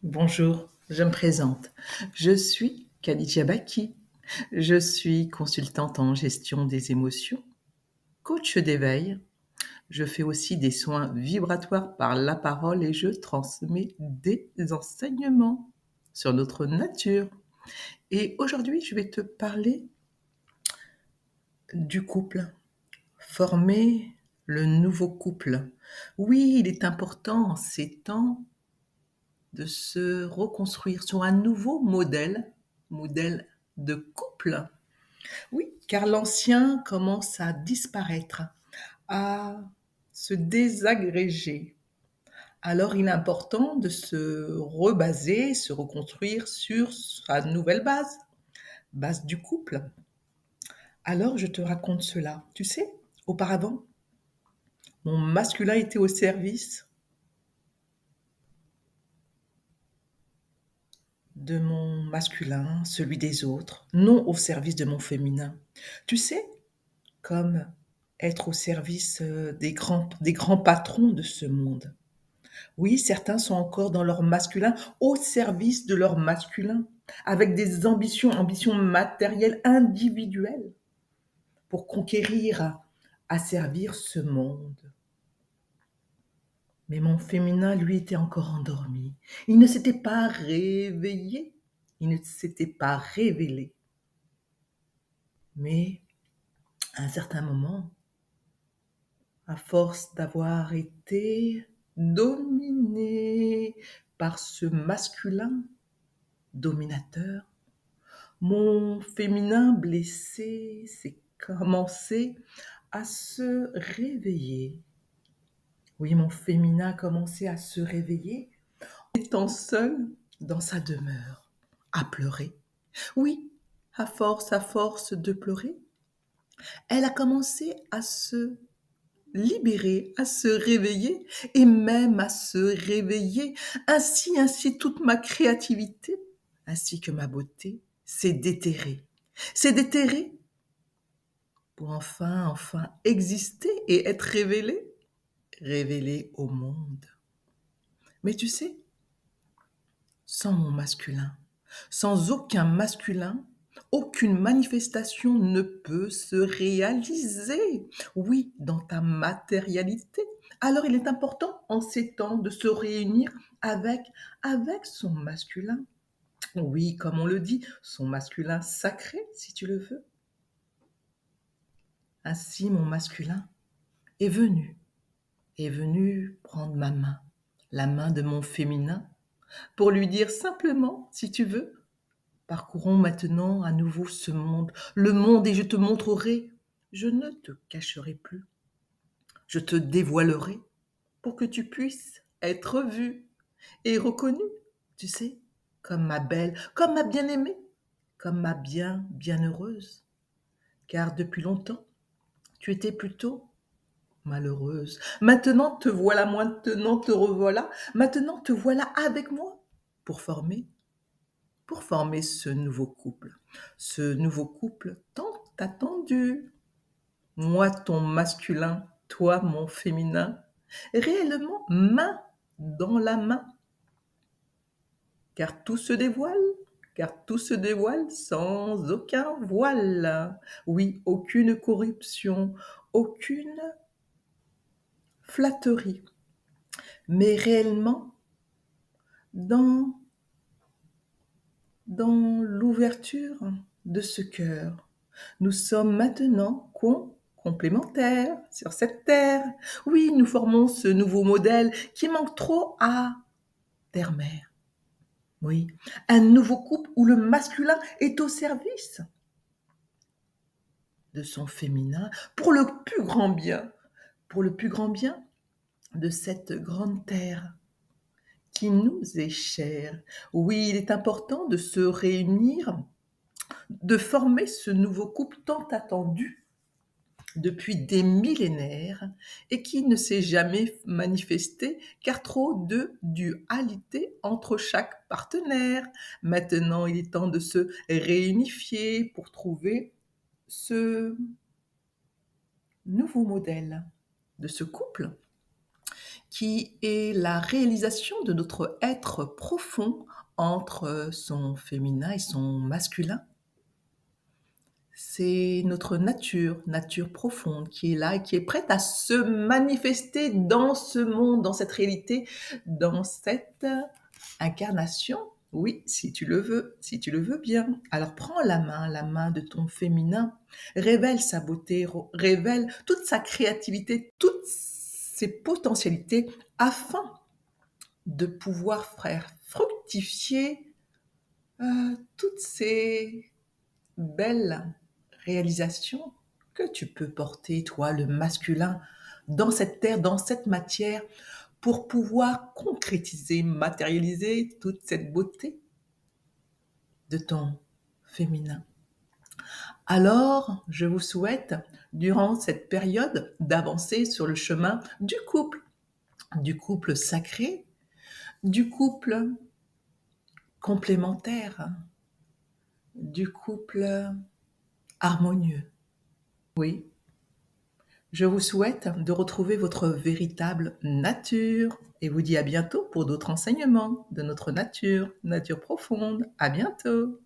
Bonjour, je me présente. Je suis Khadija Baki. Je suis consultante en gestion des émotions, coach d'éveil. Je fais aussi des soins vibratoires par la parole et je transmets des enseignements sur notre nature. Et aujourd'hui, je vais te parler du couple. Former le nouveau couple. Oui, il est important en ces temps de se reconstruire sur un nouveau modèle de couple. Oui, car l'ancien commence à disparaître, à se désagréger. Alors il est important de se rebaser, se reconstruire sur sa nouvelle base du couple. Alors je te raconte cela. Tu sais, auparavant, mon masculin était au service de mon masculin, celui des autres, non au service de mon féminin. Tu sais, comme être au service des grands patrons de ce monde. Oui, certains sont encore dans leur masculin, au service de leur masculin, avec des ambitions matérielles individuelles pour conquérir, asservir ce monde. Mais mon féminin, lui, était encore endormi. Il ne s'était pas réveillé, il ne s'était pas révélé. Mais à un certain moment, à force d'avoir été dominé par ce masculin dominateur, mon féminin blessé s'est commencé à se réveiller. Oui, mon féminin a commencé à se réveiller, étant seul dans sa demeure, à pleurer. Oui, à force de pleurer, elle a commencé à se libérer, à se réveiller et même à se réveiller. Ainsi toute ma créativité, ainsi que ma beauté, s'est déterrée. S'est déterrée pour enfin exister et être révélée au monde. Mais tu sais, sans mon masculin, sans aucun masculin, aucune manifestation ne peut se réaliser. Oui, dans ta matérialité. Alors il est important en ces temps de se réunir avec son masculin. Oui, comme on le dit, son masculin sacré, si tu le veux. Ainsi mon masculin est venu prendre ma main, la main de mon féminin, pour lui dire simplement, si tu veux, parcourons maintenant à nouveau ce monde, le monde, et je te montrerai, je ne te cacherai plus, je te dévoilerai pour que tu puisses être vue et reconnue, tu sais, comme ma belle, comme ma bien-aimée, comme ma bienheureuse. Car depuis longtemps, tu étais plutôt malheureuse. Maintenant te revoilà, maintenant te voilà avec moi pour former ce nouveau couple tant attendu. Moi, ton masculin, toi, mon féminin, réellement main dans la main, car tout se dévoile, car tout se dévoile sans aucun voile. Oui, aucune corruption, aucune flatterie, mais réellement dans l'ouverture de ce cœur. Nous sommes maintenant complémentaires sur cette terre. Oui, nous formons ce nouveau modèle qui manque trop à terre-mère. Oui, un nouveau couple où le masculin est au service de son féminin pour le plus grand bien de cette grande terre qui nous est chère. Oui, il est important de se réunir, de former ce nouveau couple tant attendu depuis des millénaires et qui ne s'est jamais manifesté car trop de dualité entre chaque partenaire. Maintenant, il est temps de se réunifier pour trouver ce nouveau modèle de ce couple qui est la réalisation de notre être profond entre son féminin et son masculin. C'est notre nature profonde qui est là et qui est prête à se manifester dans ce monde, dans cette réalité, dans cette incarnation. Oui, si tu le veux bien. Alors prends la main de ton féminin, révèle sa beauté, révèle toute sa créativité, toutes ses potentialités afin de pouvoir faire fructifier toutes ces belles réalisation que tu peux porter, toi, le masculin, dans cette terre, dans cette matière, pour pouvoir concrétiser, matérialiser toute cette beauté de ton féminin. Alors, je vous souhaite, durant cette période, d'avancer sur le chemin du couple sacré, du couple complémentaire, du couple harmonieux. Oui, je vous souhaite de retrouver votre véritable nature et vous dis à bientôt pour d'autres enseignements de notre nature profonde. À bientôt.